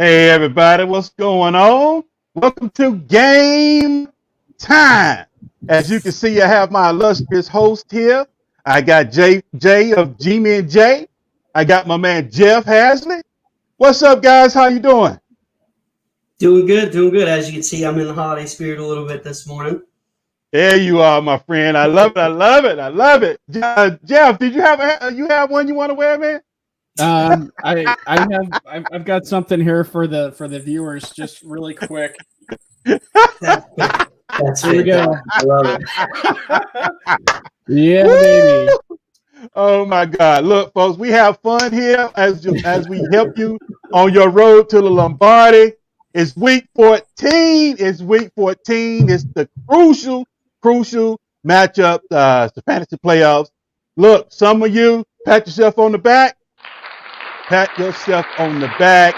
Hey everybody, what's going on? Welcome to Game Time. As you can see, I have my illustrious host here. I got Jay of G-Me and J. I got my man Jeff Haseley. What's up, guys? How you doing? Doing good. As you can see, I'm in the holiday spirit a little bit this morning. There you are, my friend. I love it. I love it. I love it. Jeff, did you have one you want to wear, man? I've got something here for the viewers, just really quick. That's Here we go. I love it. Yeah, Woo! baby. Oh my God! Look, folks, we have fun here as we help you on your road to the Lombardi. It's week 14. It's week 14. It's the crucial matchup. The fantasy playoffs. Look, some of you pat yourself on the back. Pat yourself on the back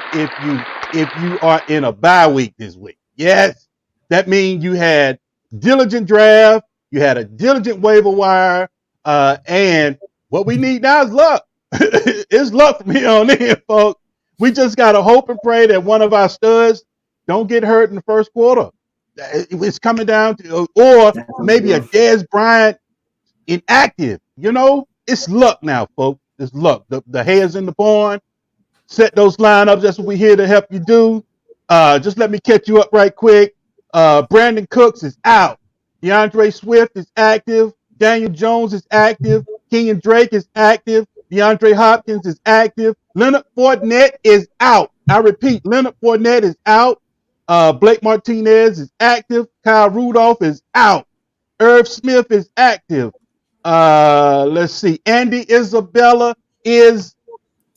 if you are in a bye week this week. Yes, that means you had diligent draft, you had a diligent waiver wire, and what we need now is luck. It's luck from here on in, folks. We just got to hope and pray that one of our studs don't get hurt in the first quarter. It's coming down to, or maybe a Dez Bryant inactive. You know, it's luck now, folks. It's luck. The hares in the barn. Set those lineups. That's what we're here to help you do. Just let me catch you up right quick. Brandon Cooks is out. DeAndre Swift is active. Daniel Jones is active. Kenyon Drake is active. DeAndre Hopkins is active. Leonard Fournette is out. I repeat, Leonard Fournette is out. Blake Martinez is active. Kyle Rudolph is out. Irv Smith is active. Let's see. Andy Isabella is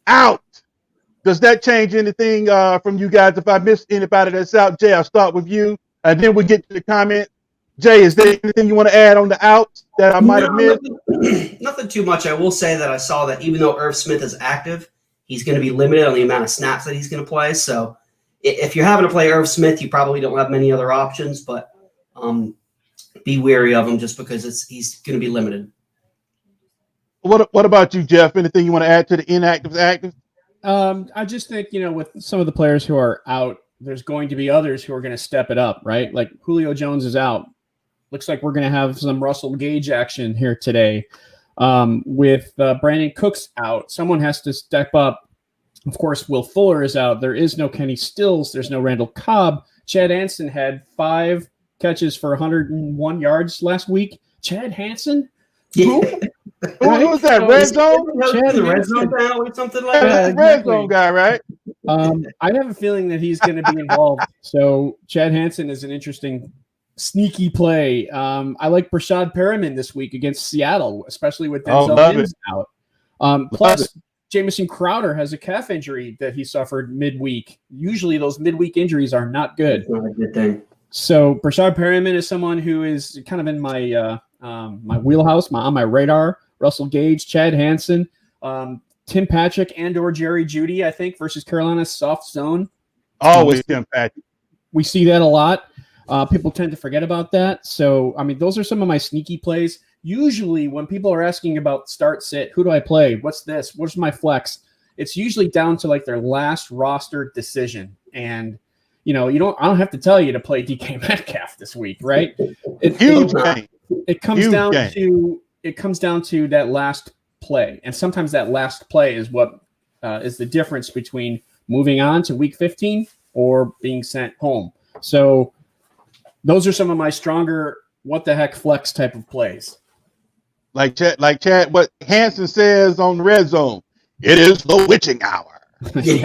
out. Does that change anything from you guys? If I missed anybody that's out, Jay, I'll start with you, and then we'll get to the comment. Jay, is there anything you want to add on the outs that I might have missed? Nothing too much. I will say that I saw that even though Irv Smith is active, he's going to be limited on the amount of snaps that he's going to play. So if you're having to play Irv Smith, you probably don't have many other options, but be wary of him just because he's going to be limited. What about you, Jeff? Anything you want to add to the inactives, active? I just think, with some of the players who are out, there's going to be others who are going to step it up, right? Like Julio Jones is out. Looks like we're going to have some Russell Gage action here today. With Brandon Cooks out, someone has to step up. Of course, Will Fuller is out. There is no Kenny Stills. There's no Randall Cobb. Chad Hansen had 5 catches for 101 yards last week. Chad Hansen? Yeah. Who was that? Red Zone? Chad the Red Zone panel or something like that? Red Zone guy, right? I have a feeling that he's going to be involved. So Chad Hansen is an interesting sneaky play. I like Brashad Perriman this week against Seattle, especially with Denzel Mims out. Plus, Jamison Crowder has a calf injury that he suffered midweek. Usually those midweek injuries are not good. That's not a good thing. So Brashad Perriman is someone who is kind of in my my wheelhouse, on my radar. Russell Gage, Chad Hansen, Tim Patrick and/or Jerry Jeudy, I think, versus Carolina's soft zone. Always Tim Patrick. We see that a lot. People tend to forget about that. So, those are some of my sneaky plays. Usually when people are asking about start, sit, who do I play? What's this? What's my flex? It's usually down to like their last roster decision. And, I don't have to tell you to play DK Metcalf this week, right? Huge game. It comes down to that last play. And sometimes that last play is what is the difference between moving on to week 15 or being sent home. So those are some of my stronger what the heck flex type of plays. Like Chad, what Hansen says on the Red Zone, it is the witching hour. It is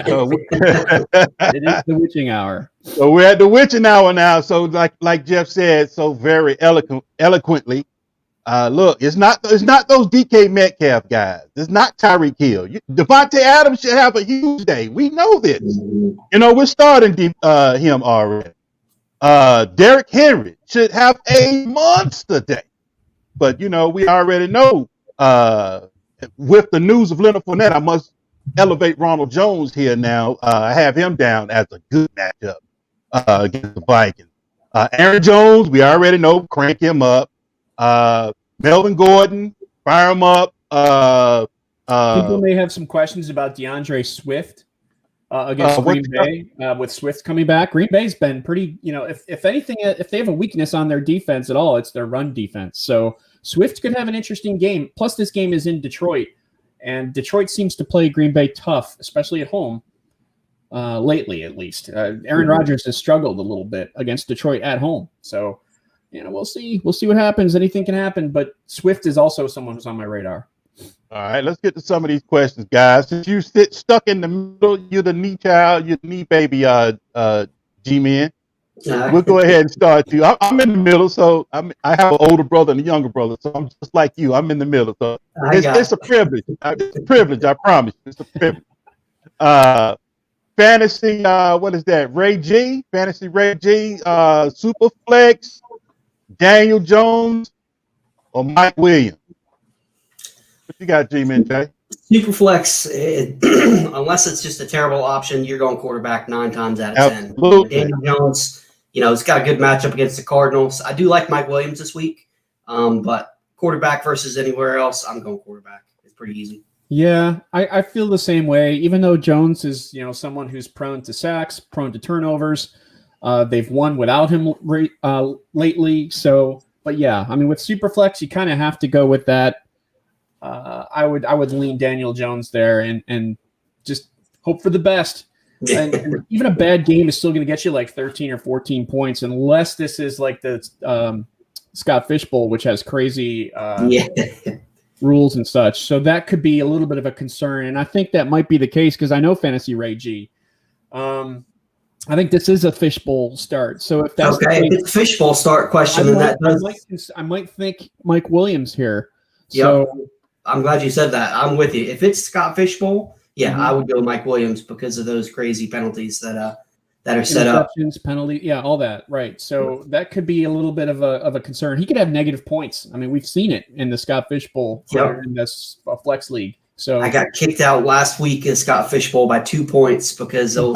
the witching hour. So we're at the witching hour now. So like Jeff said so very eloquently, look, it's not those DK Metcalf guys. It's not Tyreek Hill. Devontae Adams should have a huge day. We know this. We're starting him already. Derrick Henry should have a monster day. But, we already know with the news of Leonard Fournette, I must elevate Ronald Jones here now. I have him down as a good matchup against the Vikings. Aaron Jones, we already know, crank him up. Melvin Gordon, fire him up. People may have some questions about DeAndre Swift. against Green Bay with Swift coming back. Green Bay's been pretty, if anything, if they have a weakness on their defense at all, it's their run defense. So Swift could have an interesting game. Plus, this game is in Detroit, and Detroit seems to play Green Bay tough, especially at home, lately at least. Aaron Rodgers has struggled a little bit against Detroit at home. So, we'll see. We'll see what happens. Anything can happen, but Swift is also someone who's on my radar. All right, let's get to some of these questions, guys. Since you sit stuck in the middle, you're the knee child, you're the knee baby, G-Man. We'll go ahead and start you. I'm in the middle, so I have an older brother and a younger brother, so I'm just like you. I'm in the middle, so it's a privilege. It's a privilege, I promise you. It's a privilege. Fantasy, what is that? Ray G, Fantasy Ray G, Superflex, Daniel Jones, or Mike Williams? What you got, G-Man J? Superflex, unless it's just a terrible option, you're going quarterback 9 times out of 10. Absolutely. Daniel Jones, it's got a good matchup against the Cardinals. I do like Mike Williams this week, but quarterback versus anywhere else, I'm going quarterback. It's pretty easy. Yeah, I feel the same way. Even though Jones is, someone who's prone to sacks, prone to turnovers, they've won without him lately. So, but yeah, I mean, with Superflex, you kind of have to go with that. I would lean Daniel Jones there and just hope for the best. And even a bad game is still going to get you like 13 or 14 points, unless this is like the Scott Fish Bowl, which has crazy rules and such. So that could be a little bit of a concern, and I think that might be the case because I know Fantasy Ray G. I think this is a Fish Bowl start. So if that's okay, if it's Fish Bowl start question, I might think Mike Williams here. Yep. So I'm glad you said that. I'm with you. If it's Scott Fish Bowl, I would go Mike Williams because of those crazy penalties that are set up. Penalty, all that, right. So that could be a little bit of a concern. He could have negative points. I mean, we've seen it in the Scott Fish Bowl in this flex league. So I got kicked out last week in Scott Fish Bowl by 2 points because those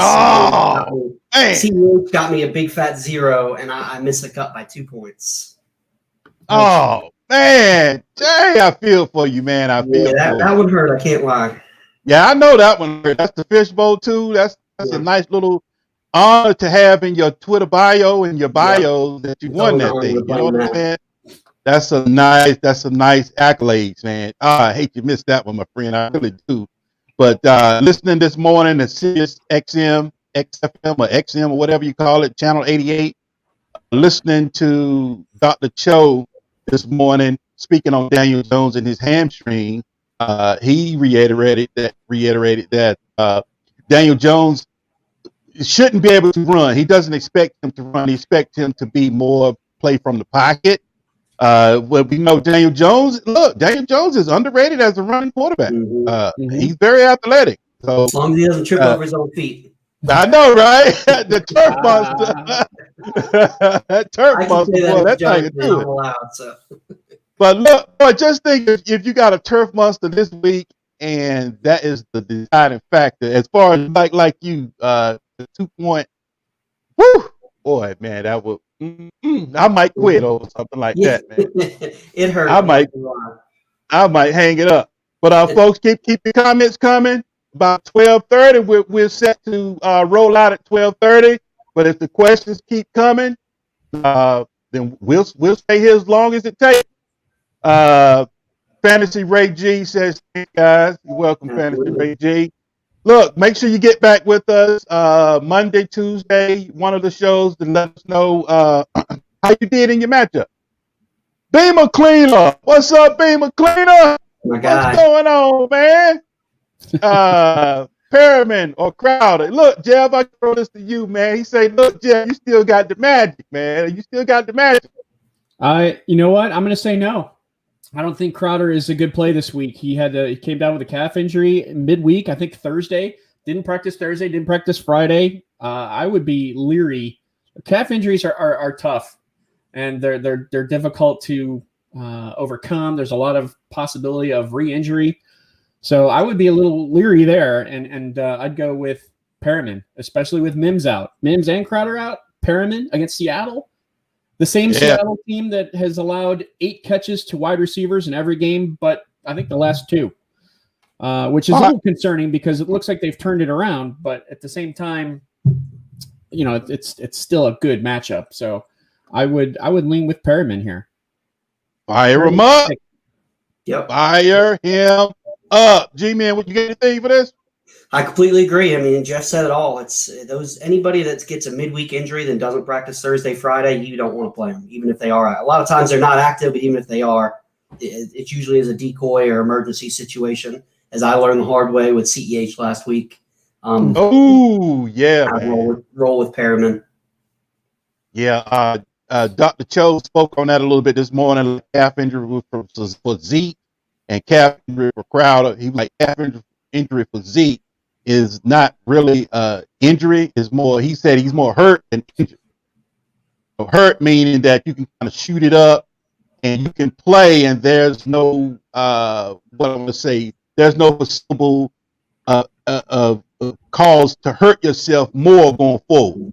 CEOs got me a big fat 0, and I missed the cut by 2 points. Oh, man. Jay, I feel for you, man. That would hurt. I can't lie. Yeah, I know that one hurt. That's the Fish Bowl, too. That's a nice little honor to have in your Twitter bio and your bios that you won that thing. You know what I'm saying? That's a nice accolades, man. I hate you missed that one, my friend. I really do. But listening this morning to Sirius XM, XFM, or XM, or whatever you call it, Channel 88, listening to Dr. Cho this morning speaking on Daniel Jones and his hamstring, he reiterated that Daniel Jones shouldn't be able to run. He doesn't expect him to run. He expects him to be more play from the pocket. Well, we know Daniel Jones. Look, Daniel Jones is underrated as a running quarterback. He's very athletic. So as long as he doesn't trip over his own feet. I know, right? The turf monster. That turf monster, boy, that's how you do it. But look, boy, just think if you got a turf monster this week, and that is the deciding factor. As far as like you, the 2 point, whoo, boy, man, that would. I might quit over something like that, man. It hurt. I might hang it up. But folks, keep your comments coming. About 12:30, we're set to roll out at 12:30. But if the questions keep coming, then we'll stay here as long as it takes. Fantasy Ray G says, "Hey guys, you're welcome, Fantasy Ray G. Look, make sure you get back with us Monday, Tuesday, one of the shows to let us know how you did in your matchup. Beamer Cleaner, what's up, Beamer Cleaner? My guy. What's going on, man? Perriman or Crowder. Look, Jeff, I throw this to you, man. He say, look, Jeff, you still got the magic, man. You still got the magic. You know what? I'm going to say no. I don't think Crowder is a good play this week. He came down with a calf injury midweek, I think Thursday. Didn't practice Thursday, didn't practice Friday. I would be leery. Calf injuries are tough, and they're difficult to overcome. There's a lot of possibility of re-injury. So I would be a little leery there, and I'd go with Perriman, especially with Mims out. Mims and Crowder out. Perriman against Seattle. The same Seattle team that has allowed 8 catches to wide receivers in every game, but I think the last 2. which is a little concerning because it looks like they've turned it around, but at the same time, it's still a good matchup. So I would lean with Perriman here. Fire him up. Yep. Fire him up. G-Man, what you got anything for this? I completely agree. I mean, Jeff said it all. It's anybody that gets a midweek injury then doesn't practice Thursday, Friday, you don't want to play them, even if they are. A lot of times they're not active, but even if they are, it usually is a decoy or emergency situation, as I learned the hard way with CEH last week. Roll with Perriman. Yeah, Dr. Cho spoke on that a little bit this morning. Calf injury for Zeke and calf injury for Crowder. He was like, calf injury for Zeke is not really injury. Is more. He said he's more hurt than injured. So hurt meaning that you can kind of shoot it up and you can play, and there's no what I'm going to say. There's no foreseeable cause to hurt yourself more going forward.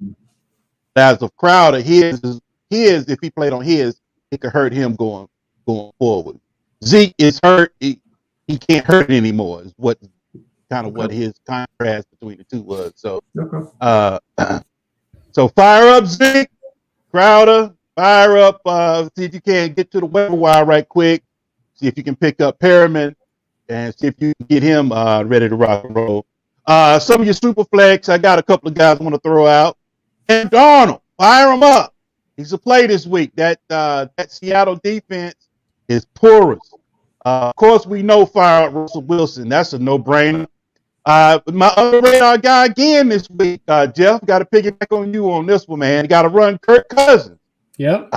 As of Crowder, his if he played on his, it could hurt him going forward. Zeke is hurt. He can't hurt anymore. Is what his contrast between the two was. So, so fire up Zeke, Crowder. Fire up. See if you can get to the waiver wire right quick. See if you can pick up Perriman and see if you can get him ready to rock and roll. Some of your super flex, I got a couple of guys I want to throw out. And Darnold, fire him up. He's a play this week. That Seattle defense is porous. Of course, we know fire out Russell Wilson. That's a no-brainer. My other radar guy again this week, Jeff, got to piggyback on you on this one, man. Got to run Kirk Cousins. Yep.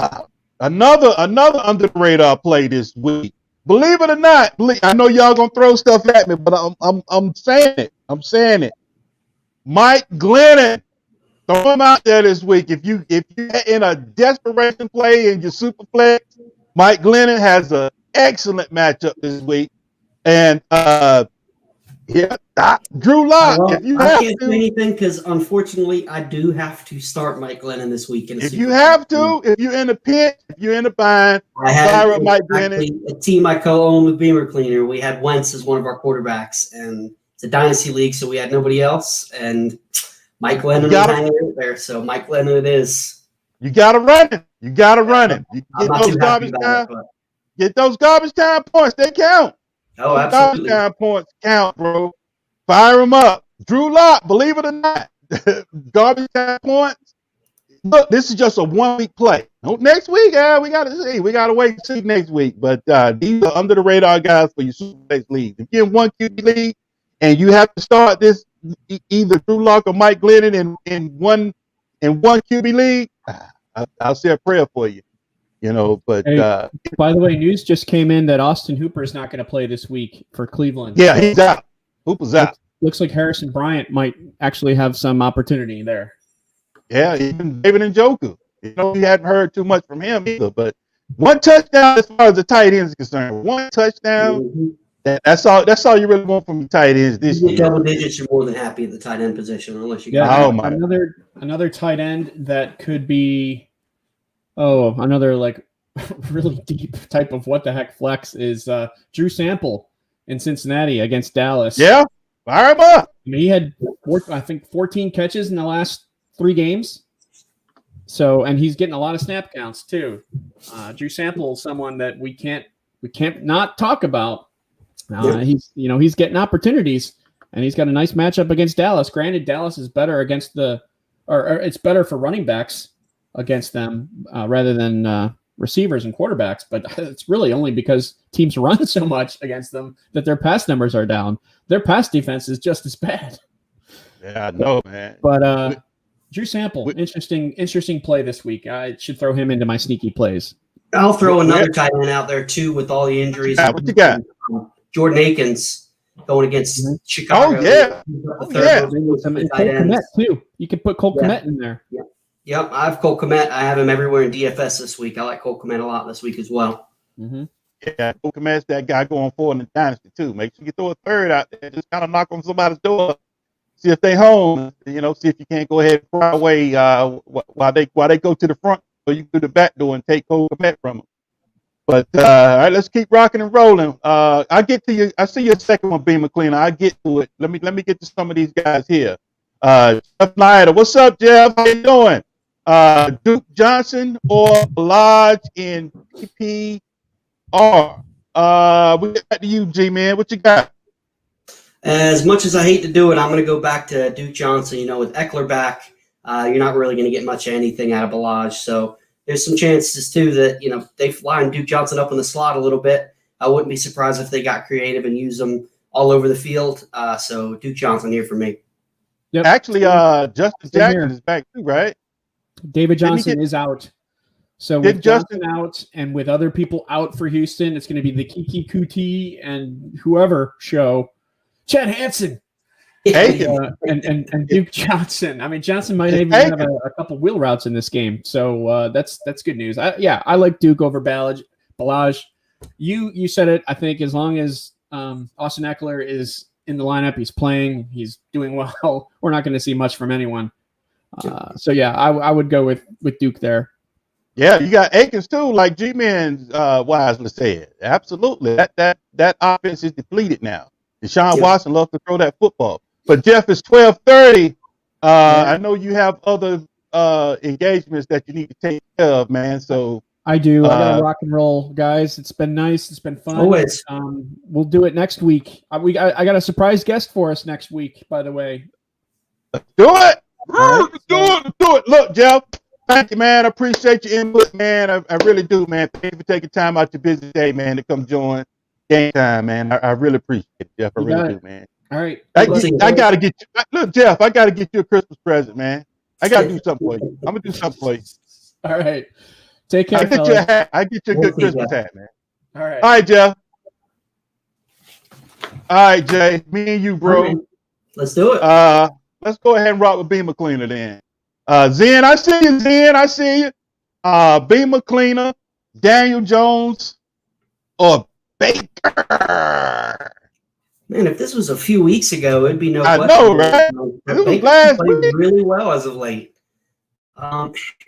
Another under the radar play this week. Believe it or not, I know y'all gonna throw stuff at me, but I'm saying it. I'm saying it. Mike Glennon, throw him out there this week. If you in a desperation play in your super flex, Mike Glennon has an excellent matchup this week. And Drew Lock. Well, if you I have can't to, do anything because unfortunately I do have to start Mike Glennon this week. If you're in a pinch, if you're in a bind, fire up Mike Glennon. A team I co-own with Beamer Cleaner, we had Wentz as one of our quarterbacks, and it's a dynasty league, so we had nobody else. And Mike Glennon was hanging out there, so Mike Glennon it is. You gotta run him. You gotta run him. You get those garbage time points. They count. Oh, those absolutely. Garbage time points count, bro. Fire him up. Drew Lock, believe it or not, garbage time points. Look, this is just a 1 week play. Next week, we gotta see. We gotta wait and see next week. But these are under the radar guys for your Super Base league. If you're in one QB league and you have to start this either Drew Lock or Mike Glennon in one QB league, I'll say a prayer for you. But hey, by the way, news just came in that Austin Hooper is not going to play this week for Cleveland. Yeah, he's out. Hooper's out. Looks like Harrison Bryant might actually have some opportunity there. Yeah, even David Njoku. We hadn't heard too much from him either. But one touchdown as far as the tight ends is concerned. One touchdown. Mm-hmm. That's all you really want from the tight ends this year. Double digits, you're more than happy at the tight end position, unless you got another tight end that could be another like really deep type of what the heck flex is Drew Sample in Cincinnati against Dallas. Yeah, fire him up. He had 14 catches in the last 3 games. So, and he's getting a lot of snap counts too. Drew Sample is someone that we can't not talk about. He's getting opportunities, and he's got a nice matchup against Dallas. Granted, Dallas is better against it's better for running backs against them rather than receivers and quarterbacks, but it's really only because teams run so much against them that their pass numbers are down. Their pass defense is just as bad. Yeah, I know, man. But Drew Sample, interesting play this week. I should throw him into my sneaky plays. I'll throw another tight end out there too with all the injuries. What you got? Jordan Akins going against Chicago. Oh yeah. Cole Kmet too. You can put Cole Kmet in there. Yeah. Yep, I have Cole Kmet. I have him everywhere in DFS this week. I like Cole Kmet a lot this week as well. Mm-hmm. Yeah, Cole Kmet's that guy going forward in the dynasty too. Make sure you throw a third out there. Just kind of knock on somebody's door. See if they home. See if you can't go ahead and fly away while they go to the front, so you go to the back door and take Cole Kmet from them. But all right, let's keep rocking and rolling. I get to you. I see your second one, Beamer Cleaner. I get to it. Let me get to some of these guys here. Jeff Lyder, what's up, Jeff? How you doing? Duke Johnson or Lodge in PPR? We get back to you, G man. What you got? As much as I hate to do it, I'm going to go back to Duke Johnson. With Eckler back, you're not really going to get much of anything out of Balaj. So there's some chances, too, that, they line Duke Johnson up in the slot a little bit. I wouldn't be surprised if they got creative and used them all over the field. So Duke Johnson here for me. Yep. Actually, Justin Jackson is back, too, right? David Johnson is out. So with Johnson out and with other people out for Houston, it's going to be the Kiki Kuti and whoever show. Chad Hansen and Duke Johnson. I mean, Johnson might even have a couple wheel routes in this game, so that's good news. I like Duke over Balaj. You said it. I think as long as Austin Eckler is in the lineup, he's playing, he's doing well. We're not going to see much from anyone. So I would go with Duke there. Yeah, you got Akins too, like G-Man wisely said. Absolutely, that offense is depleted now. Deshaun Watson loves to throw that football. But Jeff, it's 12:30. I know you have other engagements that you need to take care of, man. So I do. I got to rock and roll, guys. It's been nice. It's been fun. Always. We'll do it next week. I got a surprise guest for us next week, by the way. Let's do it. Do it. Look, Jeff. Thank you, man. I appreciate your input, man. I really do, man. Thank you for taking time out your busy day, man, to come join Game Time, man. I really appreciate it, Jeff. I really do, man. All right. I got to get you. Look, Jeff, I got to get you a Christmas present, man. I got to do something for you. I'm going to do something for you. All right. Take care, I get you a hat. I get you a good Christmas hat, man. All right. All right, Jeff. All right, Jay. Me and you, bro. Right. Let's do it. Let's go ahead and rock with Beamer Cleaner then. Zen, I see you, Zen. I see you. Beamer Cleaner, Daniel Jones, or Baker. Man, if this was a few weeks ago, it'd be no question. I know, right? It was last week. Really well as of late.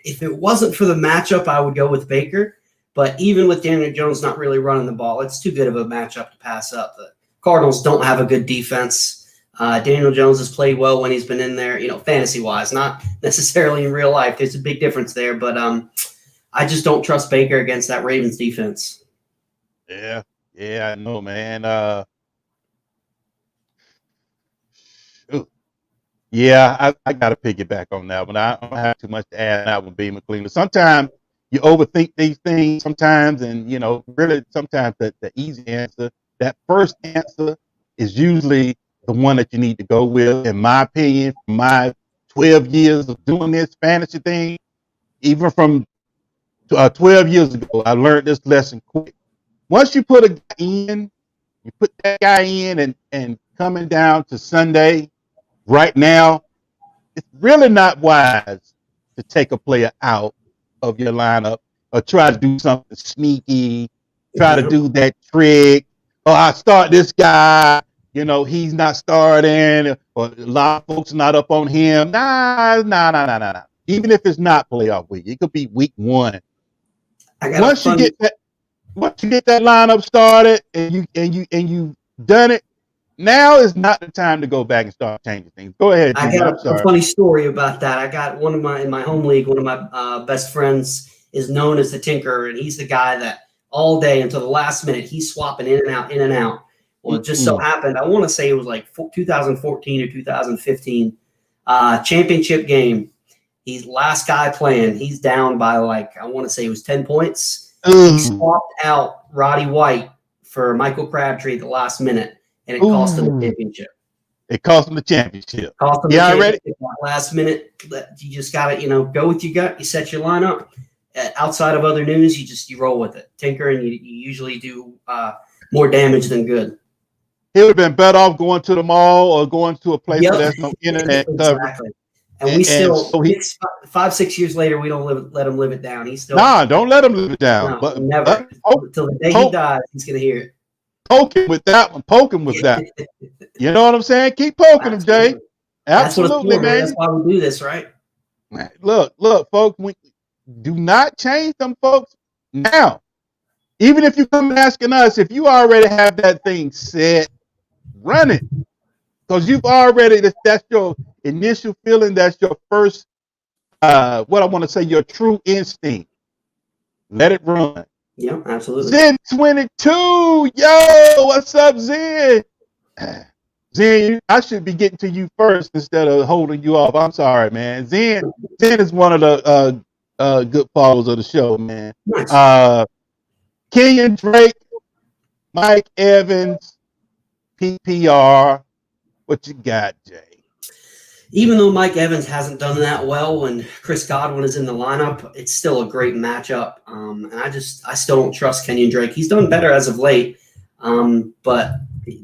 If it wasn't for the matchup, I would go with Baker. But even with Daniel Jones not really running the ball, it's too good of a matchup to pass up. The Cardinals don't have a good defense. Daniel Jones has played well when he's been in there, fantasy-wise, not necessarily in real life. There's a big difference there, but I just don't trust Baker against that Ravens defense. Yeah, I know, man. Yeah, I got to piggyback on that one. I don't have too much to add on that one, Beamer Cleaner. Sometimes you overthink these things sometimes, and, really sometimes the easy answer, that first answer is usually the one that you need to go with, in my opinion, from my 12 years of doing this fantasy thing. Even from 12 years ago, I learned this lesson quick. Once you put a guy in, you put that guy in, and coming down to Sunday, right now, it's really not wise to take a player out of your lineup or try to do something sneaky, try to do that trick. Oh, I start this guy. He's not starting, or a lot of folks are not up on him. Nah. Even if it's not playoff week, it could be week one. Once you get that lineup started and you done it, now is not the time to go back and start changing things. Go ahead. I got a funny story about that. I got in my home league, one of my best friends is known as the Tinker, and he's the guy that all day until the last minute he's swapping in and out. Well, it just so happened, I want to say it was like 2014 or 2015 championship game. He's last guy playing. He's down by I want to say it was 10 points. He swapped out Roddy White for Michael Crabtree at the last minute, and it cost him the championship. It cost him the championship. Ready? Last minute, you just got to, go with your gut. You set your lineup. Outside of other news, you roll with it. Tinker, and you usually do more damage than good. He would have been better off going to the mall or going to a place where there's no internet coverage. Exactly. And we still, 5-6 years later, we don't let him live it down. He's still don't let him live it down. No, but never until the day he dies, he's gonna hear it. Poke him with that one. Poke him with that. You know what I'm saying? Keep poking him, Jay. Absolutely, man. That's why we do this, right? Look, folks. We do not change them, folks. Now, even if you come asking us, if you already have that thing set, run it. Because you've already, that's your initial feeling, that's your first, what I want to say, your true instinct. Let it run. Yeah, absolutely. Zen 22, yo, what's up, Zen? Zen, I should be getting to you first instead of holding you off. I'm sorry, man. Zen is one of the good followers of the show, man. Nice. Kenyon Drake, Mike Evans, PPR. What you got, Jay? Even though Mike Evans hasn't done that well when Chris Godwin is in the lineup, it's still a great matchup. And I still don't trust Kenyon Drake. He's done better as of late, but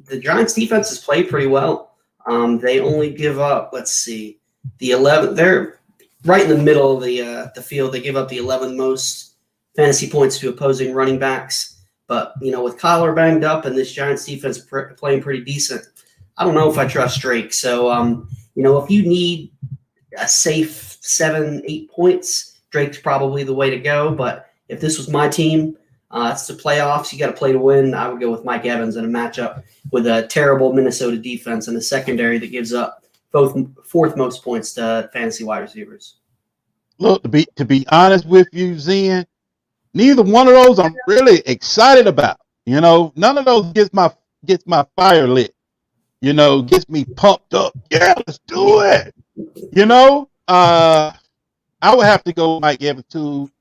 the Giants defense has played pretty well. They only give up, let's see, the 11th. They're right in the middle of the field. They give up the 11th most fantasy points to opposing running backs. But, with Kyler banged up and this Giants defense playing pretty decent, I don't know if I trust Drake. So, if you need a safe 7-8 points, Drake's probably the way to go. But if this was my team, it's the playoffs. You got to play to win. I would go with Mike Evans in a matchup with a terrible Minnesota defense and a secondary that gives up both fourth most points to fantasy wide receivers. Look, to be honest with you, Zen, neither one of those I'm really excited about. None of those gets my fire lit. Gets me pumped up. Yeah, let's do it. I would have to go Mike Evans too.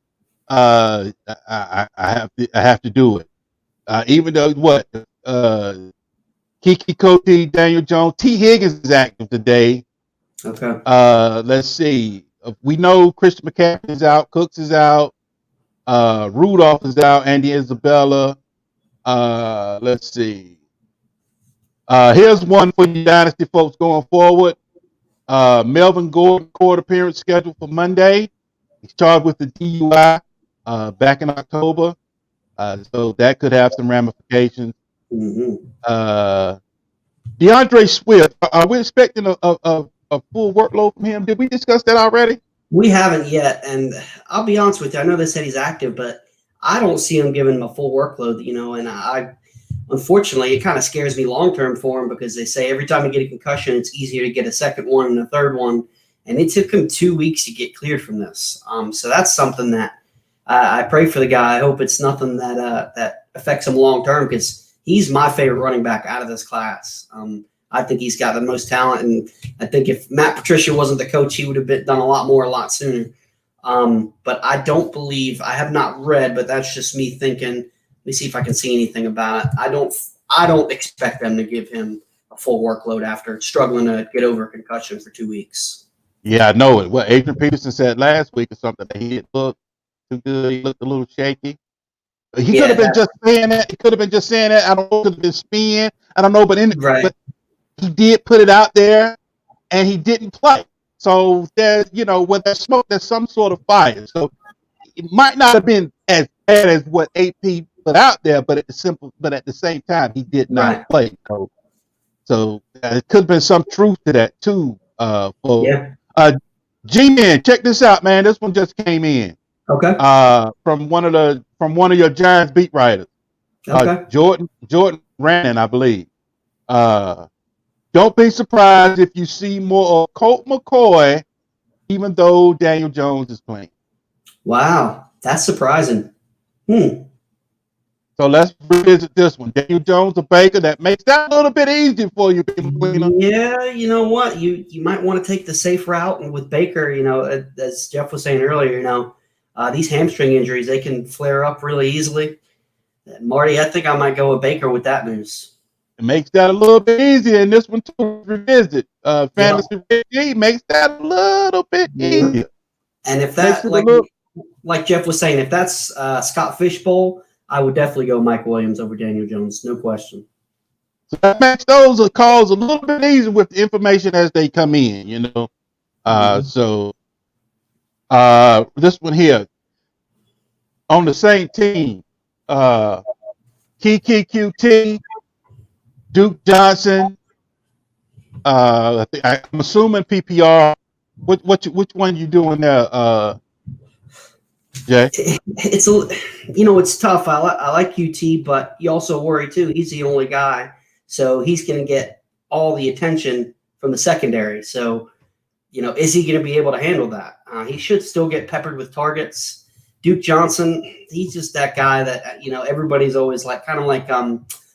I have to do it. Even though Kiki Cote, Daniel Jones, T. Higgins is active today. Okay. Let's see. We know Christian McCaffrey is out, Cooks is out, Rudolph is out, Andy Isabella. Let's see. Here's one for you dynasty folks going forward. Melvin Gordon, court appearance scheduled for Monday. He's charged with the DUI back in October. So that could have some ramifications. Mm-hmm. DeAndre Swift, are we expecting a full workload from him? Did we discuss that already? We haven't yet. And I'll be honest with you. I know they said he's active, but I don't see him giving him a full workload, and unfortunately, it kind of scares me long-term for him because they say every time you get a concussion, it's easier to get a second one and a third one. And it took him 2 weeks to get cleared from this. So that's something that I pray for the guy. I hope it's nothing that affects him long-term because he's my favorite running back out of this class. I think he's got the most talent. And I think if Matt Patricia wasn't the coach, he would have done a lot more a lot sooner. But I don't believe – I have not read, but that's just me thinking – let me see if I can see anything about it. I don't expect them to give him a full workload after struggling to get over a concussion for 2 weeks. Yeah, I know it. What Adrian Peterson said last week or something, that he didn't look too good. He looked a little shaky. He could have been just saying that. He could have been just saying that. I don't know. Could have been spin. I don't know. But he did put it out there, and he didn't play. So there's, when there's smoke, there's some sort of fire. So it might not have been as bad as what AP put out there, but at the same time, he did not play. So it could have been some truth to that too. G-Man, check this out, man. This one just came in. Okay. From one of your Giants beat writers. Okay. Jordan Rannon, I believe. Don't be surprised if you see more of Colt McCoy, even though Daniel Jones is playing. Wow, that's surprising. So let's revisit this one. Daniel Jones or Baker, that makes that a little bit easier for you. Yeah, you know what? You might want to take the safe route. And with Baker, as Jeff was saying earlier, these hamstring injuries, they can flare up really easily. Marty, I think I might go with Baker with that news. It makes that a little bit easier. And this one, to revisit. Fantasy Reggie makes that a little bit easier. And if that, like Jeff was saying, if that's Scott Fishbowl, I would definitely go Mike Williams over Daniel Jones, no question. So that makes those calls a little bit easier with the information as they come in, So this one here on the same team, Kiki QT, Duke Johnson. I'm assuming PPR. Which one you doing there? Jay? It's tough. I like UT, but you also worry too. He's the only guy, so he's going to get all the attention from the secondary. So, is he going to be able to handle that? He should still get peppered with targets. Duke Johnson, he's just that guy that everybody's always like, kind of like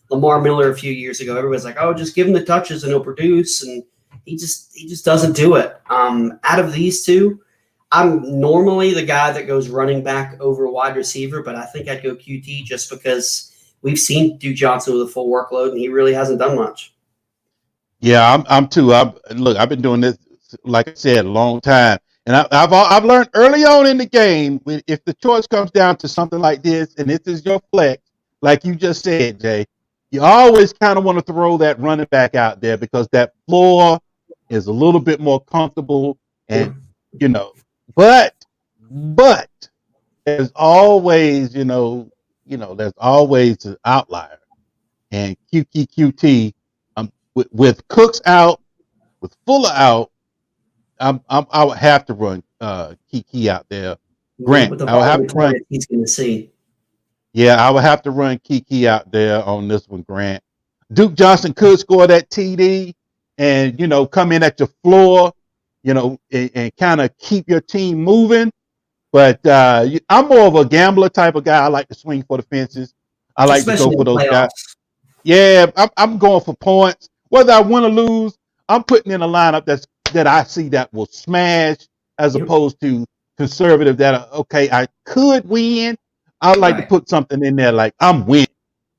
Lamar Miller a few years ago. Everybody's like, oh, just give him the touches and he'll produce, and he just doesn't do it. Out of these two, I'm normally the guy that goes running back over wide receiver, but I think I'd go QT just because we've seen Duke Johnson with a full workload, and he really hasn't done much. Yeah, I'm too. I've been doing this, like I said, a long time, and I've learned early on in the game, if the choice comes down to something like this, and this is your flex, like you just said, Jay, you always kind of want to throw that running back out there because that floor is a little bit more comfortable, and but there's always, there's always an outlier. And QT, with Cooks out, with Fuller out, I would have to run Kiki out there. Grant, I would have to run. He's going to see. Yeah, I would have to run Kiki out there on this one, Grant. Duke Johnson could score that TD and, come in at your floor, and kind of keep your team moving. But I'm more of a gambler type of guy. I like to swing for the fences. I like to go for those guys. Yeah, I'm going for points. Whether I win or lose, I'm putting in a lineup that I see that will smash as opposed to conservative that, okay, I could win. I like to put something in there like I'm winning.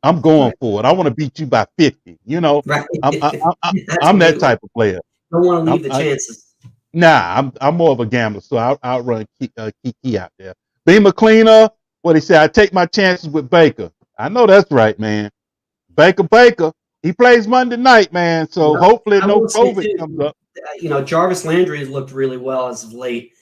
I'm going for it. I want to beat you by 50. Right. I'm that type of player. Don't want to leave the chances. I'm more of a gambler, so I'll run Kiki out there. Beamer cleaner, what he said, I take my chances with Baker. I know that's right, man. Baker, he plays Monday night, man. So hopefully no COVID comes up. Jarvis Landry has looked really well as of late.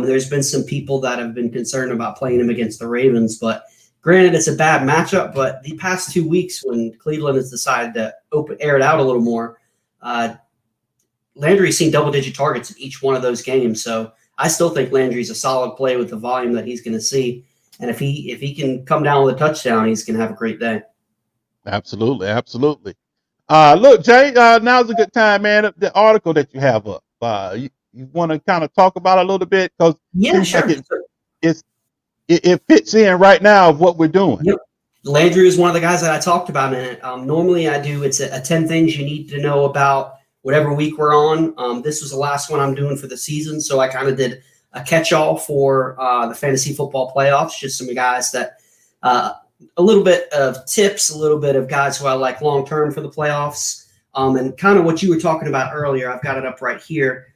There's been some people that have been concerned about playing him against the Ravens, but granted, it's a bad matchup. But the past 2 weeks, when Cleveland has decided to air it out a little more, Landry's seen double-digit targets in each one of those games. So I still think Landry's a solid play with the volume that he's going to see. And if he can come down with a touchdown, he's going to have a great day. Absolutely. Look, Jay, now's a good time, man. The article that you have up, you want to kind of talk about it a little bit? Because sure. Like it fits in right now of what we're doing. Yep. Landry is one of the guys that I talked about in it. Normally I do, it's a 10 things you need to know about whatever week we're on. This was the last one I'm doing for the season. So I kind of did a catch-all for the fantasy football playoffs, just some guys that a little bit of tips, a little bit of guys who I like long-term for the playoffs. And kind of what you were talking about earlier, I've got it up right here.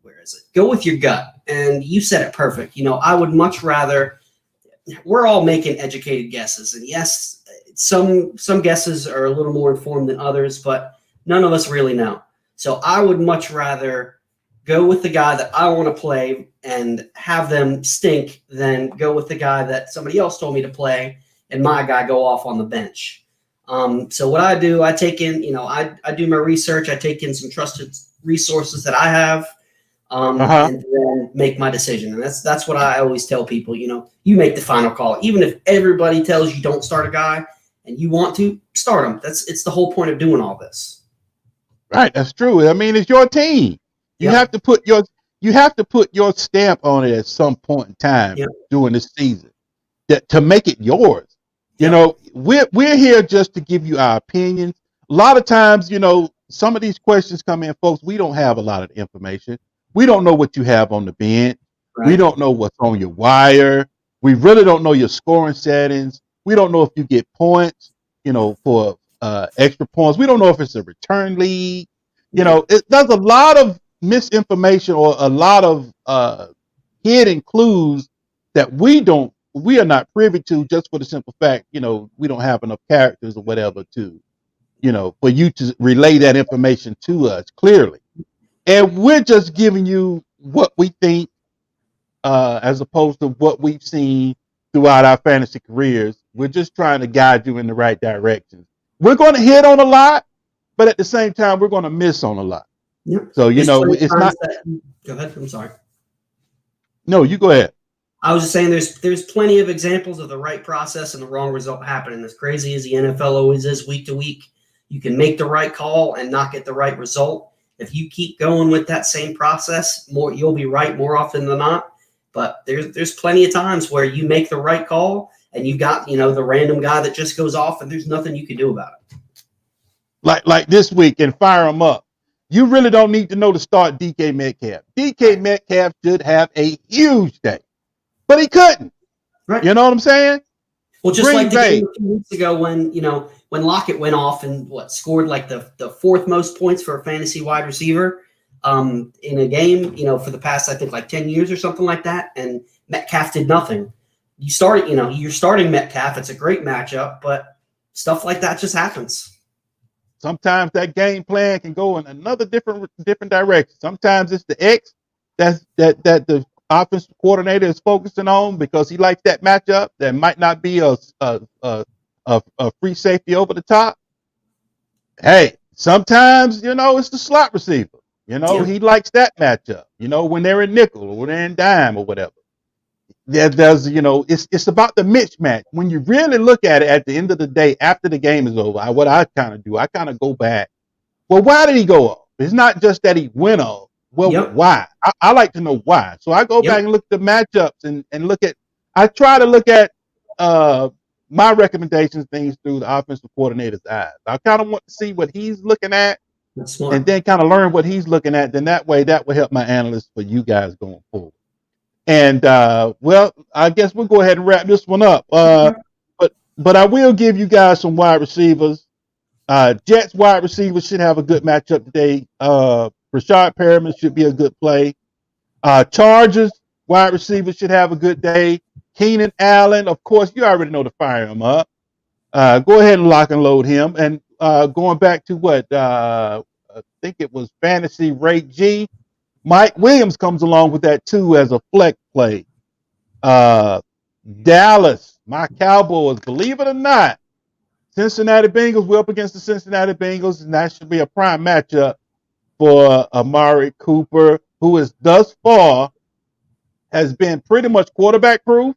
Where is it? Go with your gut. And you said it perfect. I would much rather – we're all making educated guesses. And yes, some guesses are a little more informed than others, but none of us really know. So I would much rather go with the guy that I want to play and have them stink than go with the guy that somebody else told me to play and my guy go off on the bench. So what I do, I take in, I do my research. I take in some trusted resources that I have and then make my decision. And that's what I always tell people, you make the final call. Even if everybody tells you don't start a guy and you want to, start him. It's the whole point of doing all this. Right, that's true. I mean, it's your team. You have to put your stamp on it at some point in time during the season to make it yours. We're here just to give you our opinions. A lot of times, some of these questions come in, folks. We don't have a lot of information. We don't know what you have on the bench. Right. We don't know what's on your wire. We really don't know your scoring settings. We don't know if you get points, for extra points. We don't know if it's a return league. There's a lot of misinformation or a lot of hidden clues that we are not privy to, just for the simple fact, we don't have enough characters or whatever to, for you to relay that information to us clearly. And we're just giving you what we think, as opposed to what we've seen throughout our fantasy careers. We're just trying to guide you in the right direction. We're going to hit on a lot, but at the same time, we're going to miss on a lot. Yep. So, it's not. Go ahead. I'm sorry. No, you go ahead. I was just saying there's plenty of examples of the right process and the wrong result happening. As crazy as the NFL always is week to week, you can make the right call and not get the right result. If you keep going with that same process, you'll be right more often than not. But there's plenty of times where you make the right call and you got, the random guy that just goes off and there's nothing you can do about it. Like this week and fire him up. You really don't need to know to start DK Metcalf. DK Metcalf should have a huge day, but he couldn't. Right. You know what I'm saying? Well, just like the game a few weeks ago when Lockett went off and scored like the fourth most points for a fantasy wide receiver in a game, for the past, I think like 10 years or something like that. And Metcalf did nothing. You're starting Metcalf. It's a great matchup, but stuff like that just happens. Sometimes that game plan can go in another different direction. Sometimes it's the X that the offensive coordinator is focusing on because he likes that matchup. That might not be a free safety over the top. Hey, sometimes it's the slot receiver. He likes that matchup. When they're in nickel or when they're in dime or whatever. There's it's about the mismatch. When you really look at it at the end of the day, after the game is over, what I kind of do, I kind of go back. Well, why did he go off? It's not just that he went off. Well, why? I like to know why. So I go back and look at the matchups and I try to look at my recommendations, things through the offensive coordinator's eyes. I kind of want to see what he's looking at and then kind of learn what he's looking at. Then that way, that will help my analysts for you guys going forward. And I guess we'll go ahead and wrap this one up. But I will give you guys some wide receivers. Jets wide receivers should have a good matchup today. Rashad Perriman should be a good play. Chargers wide receivers should have a good day. Keenan Allen, of course, you already know to fire him up. Go ahead and lock and load him. And going back to what I think it was Fantasy Rate G. Mike Williams comes along with that too as a flex play. Dallas, my Cowboys, believe it or not, Cincinnati Bengals, we're up against the Cincinnati Bengals, and that should be a prime matchup for Amari Cooper, who is thus far has been pretty much quarterback proof.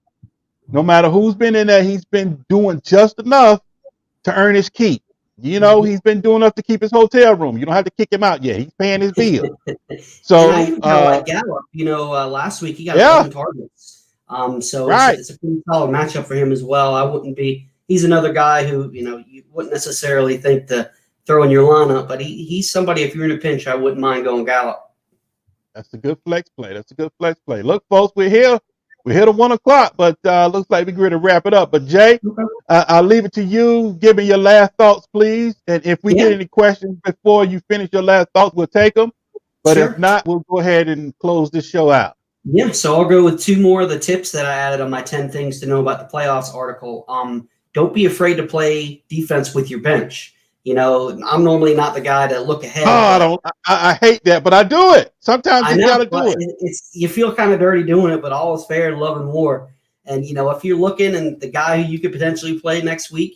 No matter who's been in there, he's been doing just enough to earn his keep. He's been doing enough to keep his hotel room. You don't have to kick him out yet. He's paying his bill. So, like Gallup, last week he got 11 targets. So it's a pretty solid matchup for him as well. I wouldn't be. He's another guy who you wouldn't necessarily think to throw in your lineup, but he's somebody. If you're in a pinch, I wouldn't mind going Gallup. That's a good flex play. Look, folks, we're here. We're here to 1 o'clock, but looks like we're going to wrap it up. But Jay, I'll leave it to you. Give me your last thoughts, please. And if we get any questions before you finish your last thoughts, we'll take them. But if not, we'll go ahead and close this show out. Yeah, so I'll go with 2 more of the tips that I added on my 10 things to know about the playoffs article. Don't be afraid to play defense with your bench. I'm normally not the guy to look ahead. Oh, I hate that, but I do it. Sometimes you got to do it. You feel kind of dirty doing it, but all is fair in love and war. And, if you're looking and the guy who you could potentially play next week,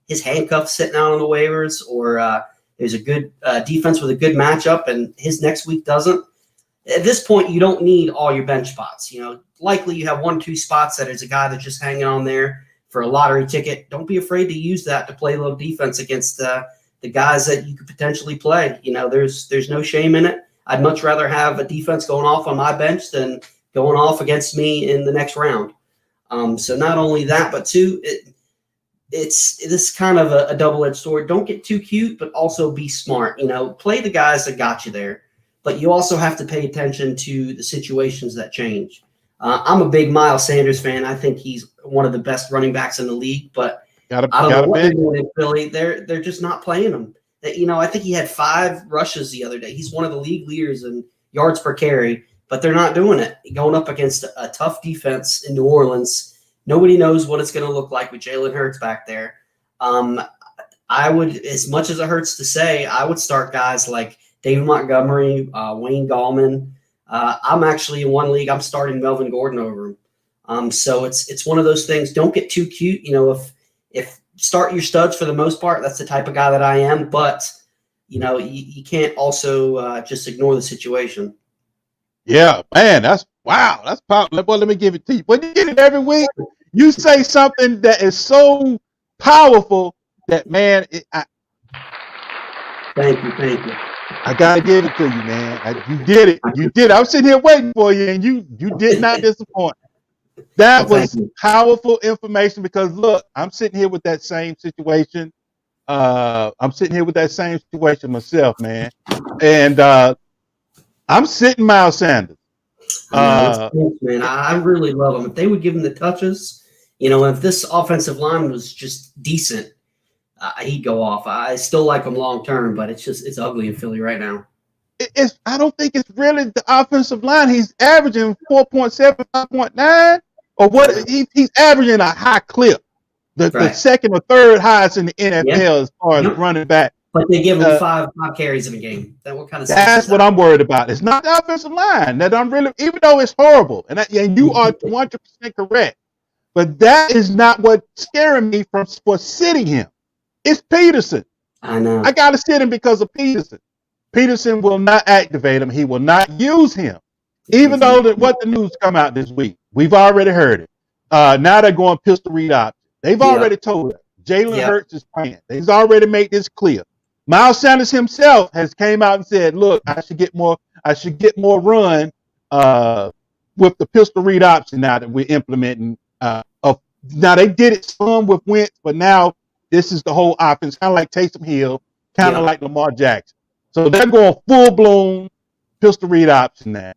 his handcuffs sitting out on the waivers or there's a good defense with a good matchup and his next week doesn't. At this point, you don't need all your bench spots. Likely you have 1 or 2 spots that is a guy that's just hanging on there for a lottery ticket. Don't be afraid to use that to play low defense against the guys that you could potentially play. There's no shame in it. I'd much rather have a defense going off on my bench than going off against me in the next round. So not only that, but 2, it's kind of a double-edged sword. Don't get too cute, but also be smart. Play the guys that got you there, but you also have to pay attention to the situations that change. I'm a big Miles Sanders fan. I think he's one of the best running backs in the league, but I don't know what they're doing in Philly. They're just not playing him. I think he had 5 rushes the other day. He's one of the league leaders in yards per carry, but they're not doing it. Going up against a tough defense in New Orleans, nobody knows what it's going to look like with Jalen Hurts back there. I would, as much as it hurts to say, I would start guys like David Montgomery, Wayne Gallman. I'm actually in 1 league. I'm starting Melvin Gordon over him. So it's one of those things. Don't get too cute. If start your studs for the most part, that's the type of guy that I am. But you can't also just ignore the situation. Yeah, man, Wow, that's powerful. Boy, let me give it to you. When you get it every week, you say something that is so powerful that, man, Thank you. I gotta give it to you, man. You did it. You did. I was sitting here waiting for you, and you did not disappoint. That was powerful information because look, I'm sitting here with that same situation. I'm sitting here with that same situation myself, man, and I'm sitting Miles Sanders. Man, I really love him. If they would give him the touches, if this offensive line was just decent, he'd go off. I still like him long term, but it's ugly in Philly right now. I don't think it's really the offensive line. He's averaging 4.7, 5.9, or what? He's averaging a high clip, the second or third highest in the NFL as far as running back. But they give him five carries in a game. What kind of? That's what I'm worried about. It's not the offensive line that I'm really, even though it's horrible, and you are 100% correct, but that is not what's scaring me for sitting him. It's Peterson. I know. I got to sit him because of Peterson. Peterson will not activate him. He will not use him. Even though what the news come out this week, we've already heard it. Now they're going pistol read option. They've already told us Jalen Hurts is playing. They've already made this clear. Miles Sanders himself has came out and said, "Look, I should get more run with the pistol read option now that we're implementing." Now they did it some with Wentz, but now this is the whole offense, kind of like Taysom Hill, kind of like Lamar Jackson. So they're going full blown pistol read option now.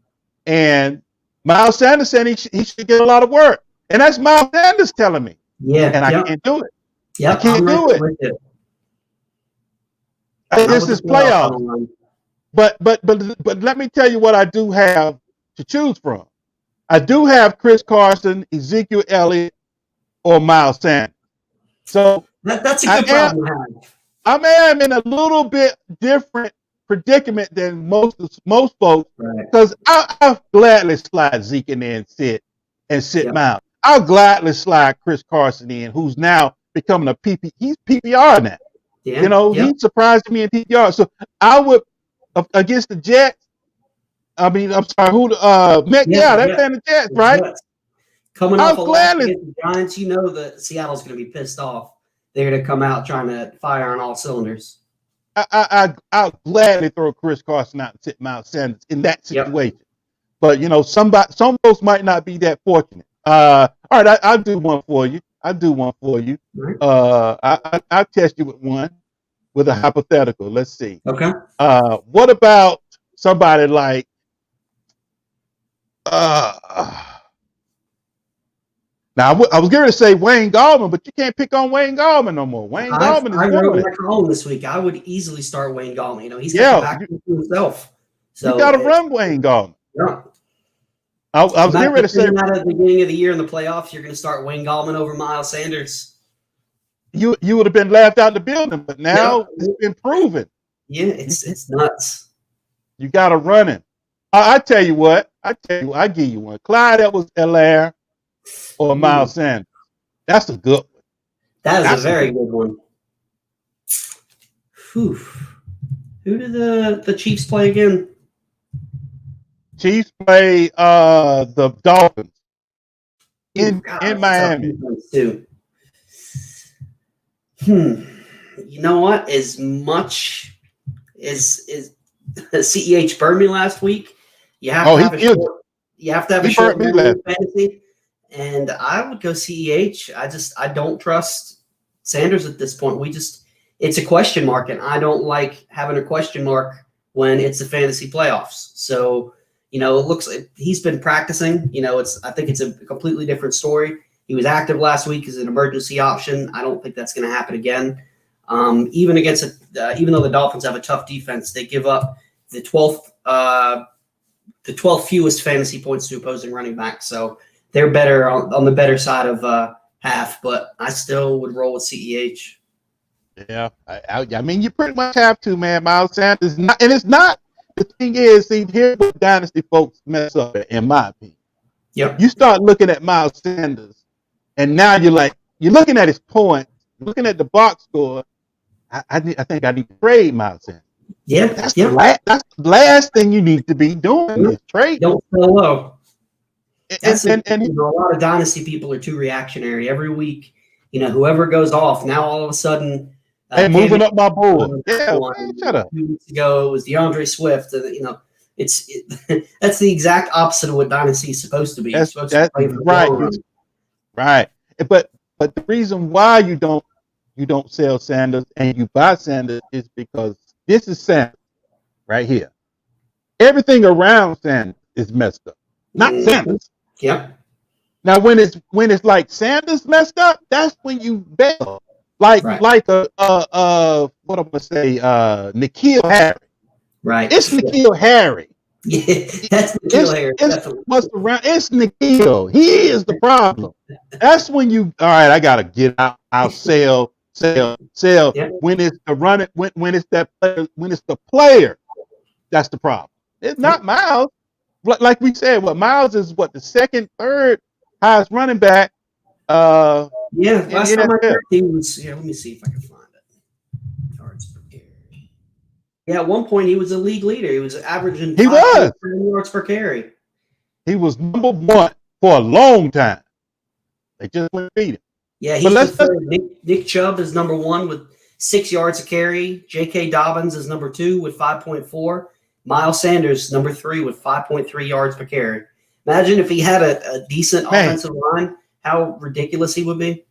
And Miles Sanders said he should get a lot of work, and that's Miles Sanders telling me. And I can't do it. I can't do it. This is playoffs. But let me tell you what I do have to choose from. I do have Chris Carson, Ezekiel Elliott, or Miles Sanders. So that's a good problem to have. I am in a little bit different predicament than most folks because I'll gladly slide Zeke in there and sit Miles. I'll gladly slide Chris Carson in, who's now becoming a PP. He's PPR now. He surprised me in PPR. So I would against the Jets. I mean, I'm sorry, they're playing the Jets, right? Coming off a loss against the Giants, that Seattle's going to be pissed off. They're going to come out trying to fire on all cylinders. I'll gladly throw Chris Carson out and sit Miles Sanders in that situation. But some folks might not be that fortunate. All right, I'll do one for you. Right. I'll test you with a hypothetical. Let's see. Okay. What about somebody like now, I was going to say Wayne Gallman, but you can't pick on Wayne Gallman no more. Wayne Gallman I wrote my column this week. I would easily start Wayne Gallman. He's got back to himself. So you got to run Wayne Gallman. Yeah. I was getting ready to say at the beginning of the year in the playoffs, you're going to start Wayne Gallman over Miles Sanders. You would have been laughed out the building, but now it's been proven. Yeah, it's nuts. You got to run him. I tell you what. I give you one. Clyde Edwards-Helaire or Miles Sanders. That's a good one. That's a very good one. Whew. Who did the Chiefs play again? Chiefs play the Dolphins in Miami. Too. You know what? As much as CEH burned me last week, you have to have a short fantasy. And I would go CEH. I don't trust Sanders at this point. It's a question mark, and I don't like having a question mark when it's the fantasy playoffs. So, it looks like he's been practicing. I think it's a completely different story. He was active last week as an emergency option. I don't think that's going to happen again. Even though the Dolphins have a tough defense, they give up the 12th fewest fantasy points to opposing running backs. So they're better on the better side of half, but I still would roll with CEH. Yeah, I mean, you pretty much have to, man. Miles Sanders, it's not. The thing is, here's what dynasty folks mess up, in my opinion. Yep. You start looking at Miles Sanders, and now you're looking at his points, looking at the box score. I think I need to trade Miles Sanders. Yeah, that's the last thing you need to be doing is trade. Don't sell low. And a lot of dynasty people are too reactionary. Every week, whoever goes off, now all of a sudden, hey, moving up my board. Yeah, man, shut up. 2 weeks ago, it was DeAndre Swift. That's the exact opposite of what dynasty is supposed to be. That's to play for the right, long run. right. But the reason why you don't sell Sanders and you buy Sanders is because this is Sanders right here. Everything around Sanders is messed up, not Sanders. Yep. Now, when it's like Sanders messed up, that's when you bail. Like what I'm gonna say, N'Keal Harry. Right. It's N'Keal Harry. Yeah, that's N'Keal Harry. What's around? It's N'Keal. He is the problem. That's when you. All right, I gotta get out. I'll sell. Yeah. When it's the running. When it's that player. When it's the player, that's the problem. It's not Miles. Like we said, Miles is the second, third highest running back. Last time I checked, he was. Yeah, let me see if I can find it. Yards per carry. Yeah, at one point he was a league leader. He was averaging. He was yards per carry. He was number one for a long time. They just wouldn't beat him. Yeah, he's Nick Chubb is number one with 6 yards a carry. J.K. Dobbins is number 2 with 5.4. Miles Sanders, number 3 with 5.3 yards per carry. Imagine if he had a decent offensive line, how ridiculous he would be.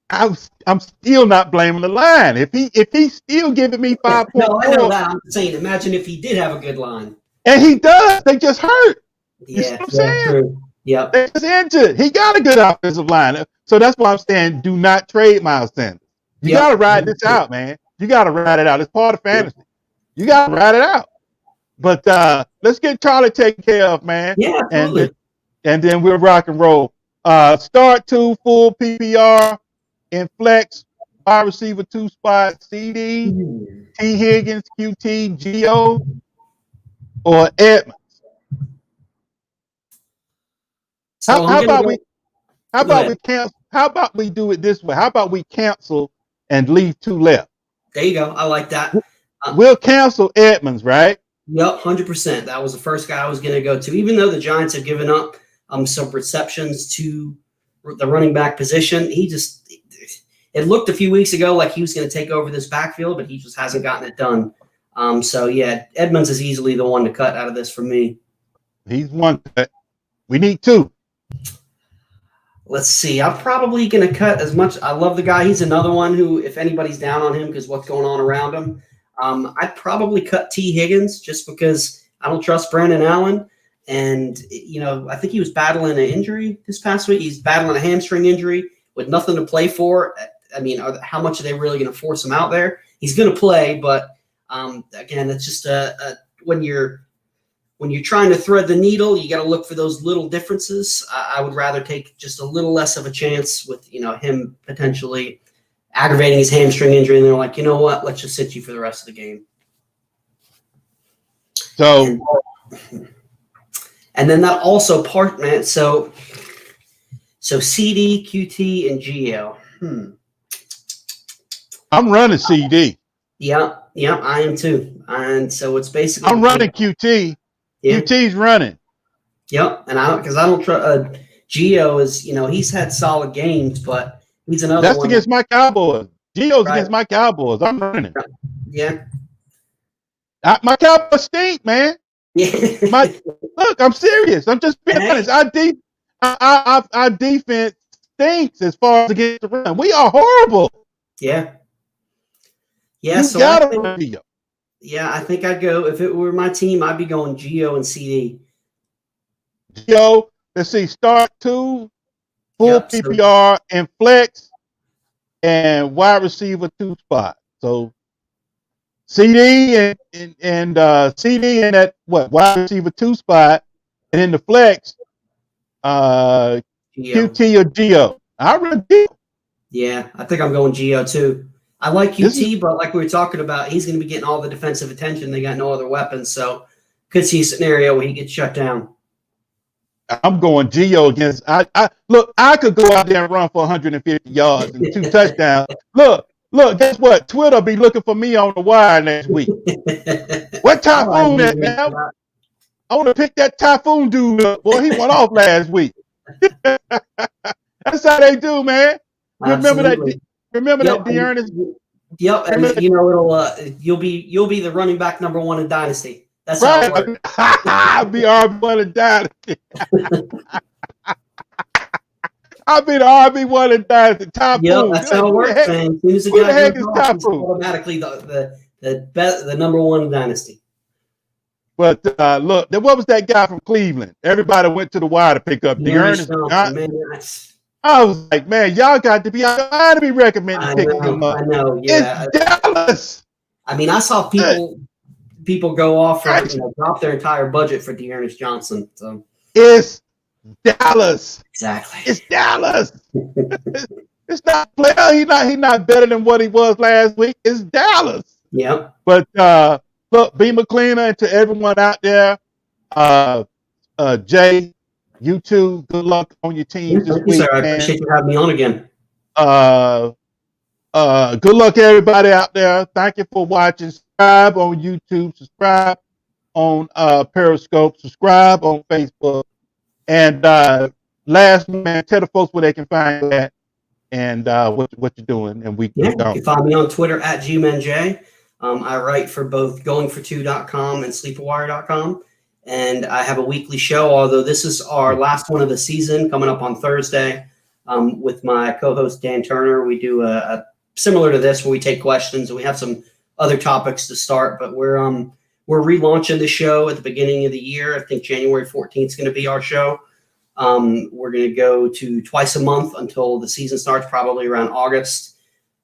I'm still not blaming the line. If he's still giving me 5.4. No, I know that. I'm saying, imagine if he did have a good line. And he does. They just hurt. Yeah, you see what I'm saying? True. Yep. They're just injured. He got a good offensive line. So that's why I'm saying do not trade Miles Sanders. You got to ride this out, man. You got to ride it out. It's part of fantasy. You got to ride it out. But let's get Charlie taken care of, man. Yeah, absolutely. And then we'll rock and roll. Start 2 full PPR in flex, wide receiver 2 spot, CD, T. Higgins, QT, Geo, or Edmonds. So How about we do it this way? How about we cancel and leave 2 left? There you go. I like that. We'll cancel Edmonds, right? Yep, 100%. That was the first guy I was going to go to. Even though the Giants have given up some receptions to the running back position, it looked a few weeks ago like he was going to take over this backfield, but he just hasn't gotten it done. Edmonds is easily the one to cut out of this for me. He's one cut. We need 2. Let's see. I'm probably going to cut as much. I love the guy. He's another one who, if anybody's down on him because what's going on around him, I'd probably cut T. Higgins just because I don't trust Brandon Allen. And, I think he was battling an injury this past week. He's battling a hamstring injury with nothing to play for. I mean, how much are they really going to force him out there? He's going to play, but again, it's just when you're trying to thread the needle, you got to look for those little differences. I would rather take just a little less of a chance with, him potentially aggravating his hamstring injury. And they're like, you know what? Let's just sit you for the rest of the game. So, and then that also man. So CD, QT, and Geo. I'm running CD. Yeah, I am too. And so it's basically I'm running QT. Yeah. QT's running. Yep, and I don't trust. Geo is, he's had solid games, but he's another. That's one against my Cowboys. Geo's against my Cowboys. I'm running. Yeah. My Cowboys stink, man. Yeah. Look, I'm serious. I'm just being honest. Our defense stinks as far as against the run. We are horrible. Yeah. Yeah. You gotta run Geo. Yeah, I think I'd go, if it were my team, I'd be going Geo and CD. Geo, let's see, start 2, full PPR, and flex, and wide receiver 2 spot. So CD and CD in that wide receiver 2 spot, and in the flex, QT or Geo. I run Geo. Yeah, I think I'm going Geo too. I like QT, but like we were talking about, he's going to be getting all the defensive attention. They got no other weapons, so could see a scenario where he gets shut down. I'm going Geo against. Look, I could go out there and run for 150 yards and 2 touchdowns. Look, guess what? Twitter be looking for me on the wire next week. What typhoon that now? I want to pick that Typhoon dude up. Boy, he went off last week. That's how they do, man. Remember Absolutely. that? Remember Yep, that, Dearness? Yep, and Remember- you know you'll be the running back number 1 in Dynasty. That's how it works. Right. I'll be RB1 and Dynasty. I'll be the RB1 and Dynasty. Typhoon. Yep, that's how it works, man. As soon as the Who the guy heck goes is off, he's Typhoon? automatically the number 1 in Dynasty. But look, what was that guy from Cleveland? Everybody went to the wire to pick up Dearness Dearness. Johnson, man, that's- I was like, man, y'all got to be out of line to be recommending picking him up. I know, yeah. It's Dallas. I mean, I saw people go off for drop their entire budget for Dearness Johnson. So It's Dallas. exactly. It's Dallas. It's not player. He's not better than what he was last week. It's Dallas. Yep. But look, B. McLean, and to everyone out there, Jay, you too. Good luck on your team this Thank you, week, sir. I man. appreciate you having me on again. Good luck, everybody out there. Thank you for watching. Subscribe on YouTube. Subscribe on Periscope. Subscribe on Facebook. And last, man, tell the folks where they can find you at and what you're doing. And we You go. can find me on Twitter at GManJ. I write for both goingfor2.com and sleepwire.com. And I have a weekly show, although this is our last one of the season coming up on Thursday with my co-host Dan Turner. We do a similar to this where we take questions and we have some other topics to start, but we're relaunching the show at the beginning of the year. I think January 14th is going to be our show. We're going to go to twice a month until the season starts, probably around August.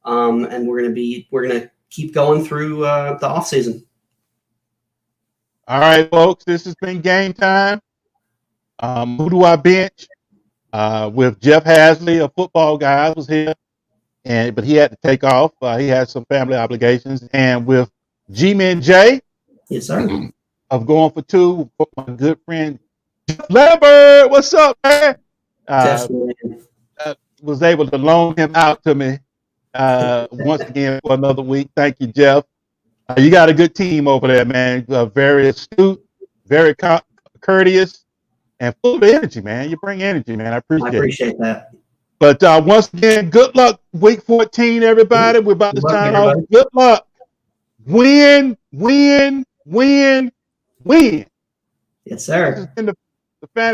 And we're going to keep going through the off season. All right, folks, this has been Game Time. Who do I bench? With Jeff Haseley, a football guy, was here, but he had to take off. He had some family obligations. And with G-Man J, Yes, sir. of Going for Two, my good friend Jeff Lambert. What's up, man? Was able to loan him out to me once again for another week. Thank you, Jeff. You got a good team over there, man. Very astute, very courteous, and full of energy, man. You bring energy, man. I appreciate that. But once again, good luck, Week 14, everybody. We're about to sign off. Good luck. Win, win, win, win. Yes, sir. This has been the fantasy